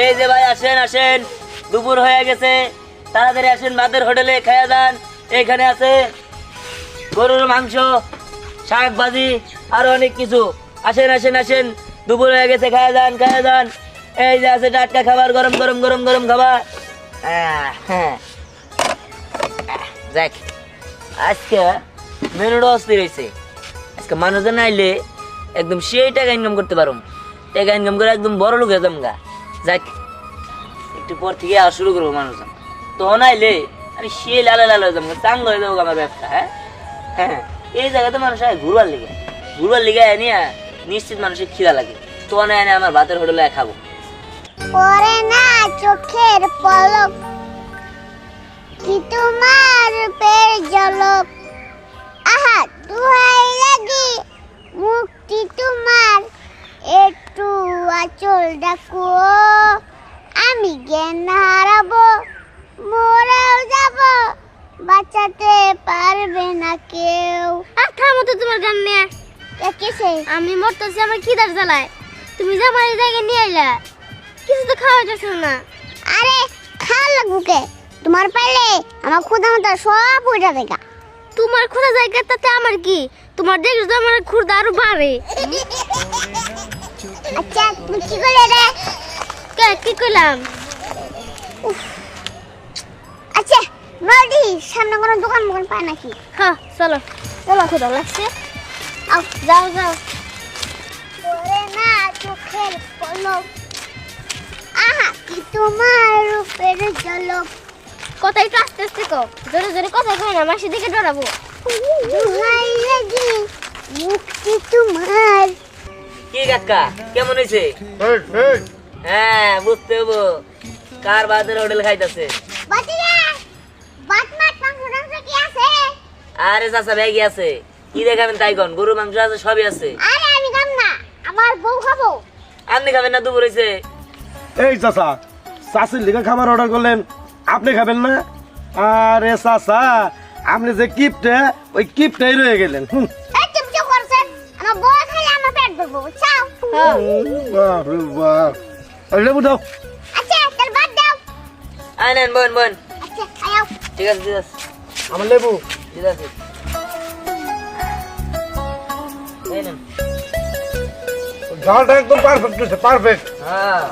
এই যে ভাই আসেন আসেন, দুপুর হয়ে গেছে, তাড়াতাড়ি আসেন ভাতের হোটেলে খাওয়া যান। এখানে আছে গরুর মাংস, শাক ভাজি, আরো অনেক কিছু। আসেন আসেন আসেন, দুপুর হয়ে গেছে, খাওয়া যান খাওয়া যান। এই যে আছে টাটকা খাবার, গরম গরম গরম গরম খাবার। হ্যাঁ দেখ, আজকে মেনুটা অস্থির হয়েছে। আজকে মানুষজন আইলে একদম সেই টাকা ইনকাম করতে পারো, টাকা ইনকাম করে একদম বড় লোক হয়ে যাম গা। যাক, একটু পর থেকে আর শুরু করবো মানুষজন, তখন আইলে আমি সেই লালে লাল হয়ে যাবো, চাঙ্গ হয়ে যাবো আমার ব্যবসা। হ্যাঁ হ্যাঁ, এই জায়গাতে মানুষ আয় ঘুরবার লিগে নিয়ে নিশ্চিত মানুষের খিদা লাগে, তখন এনে আমার ভাতের হোটেলে খাবো। পরে না চোখের পলক, কি তোমার পের ঝলক, আহা দুহাই লাগি মুক্তি তোমার, একটু আঁচল ডাকো, আমি জ্ঞান হারাবো, মরেও যাব, বাঁচাতে পারবে না কেউ। আর থামো তো তোমার গান নিয়ে। কিসে? আমি মরতেছি আমার খিদার জ্বালায়, তুমি যে আমার এই জায়গায় নিয়ে আইলা, কিছু তো খাওয়া যাচ্ছে না। আরে খাওয়া লাগবো কে? তোমার পাইলে আমার ক্ষুধা মতো সব উঠে দেখা। তোমার ক্ষুধা জায়গা তাতে আমার কি? তোমার দেখছো তো আমার ক্ষুধা আরো বাড়ে। আচ্ছা তুমি কি করলে রে? কি কইলাম? আচ্ছা নদী সামনে কোনো দোকান মোকান পায় নাকি? হ্যাঁ চলো চলো, ক্ষুধা লাগছে। আও যাও যাও। পরে না চোখের পলক, আহা কি তোমার রূপের ঝলক, কথা একটু আস্তে আস্তে কও, জোরে জোরে কথা কই না, মাসি দিকে ডরাবো। দুহাই লাগি মুক্তি তোমার। কি কাকা, কেমন হয়েছে? হ্যাঁ বুঝতে হবো কার ভাতের হোটেল খাইতেছে। বাতিরা বাত মাত মাংস টাংস কি আছে? আরে চাচা ব্যাগই আছে, কি দেখাবেন তাই কন, গরু মাংস আছে, সবই আছে। আরে আমি খাম না, আমার বউ খাবো। আপনি খাবেন না? দুপুর হয়েছে। এই চাচা, চাষির লিগে খাবার অর্ডার করলেন, আপনি খাবেন না? আরে চাচা, আপনি যে কিপটে, ওই কিপটাই রয়ে গেলেন। এই চুপচাপ করছেন, আমার বউ খাইলে আমার পেট ভরবো, চাও। বাপরে বাপ, লেবু দাও। আচ্ছা তাহলে বাদ দাও। আয় নেন, বোন বোন। আচ্ছা আয়াও। ঠিক আছে ঠিক আছে আমার লেবু ঠিক আছে, এই নেন। ঝালটা একদম পারফেক্ট, পারফেক্ট। হ্যাঁ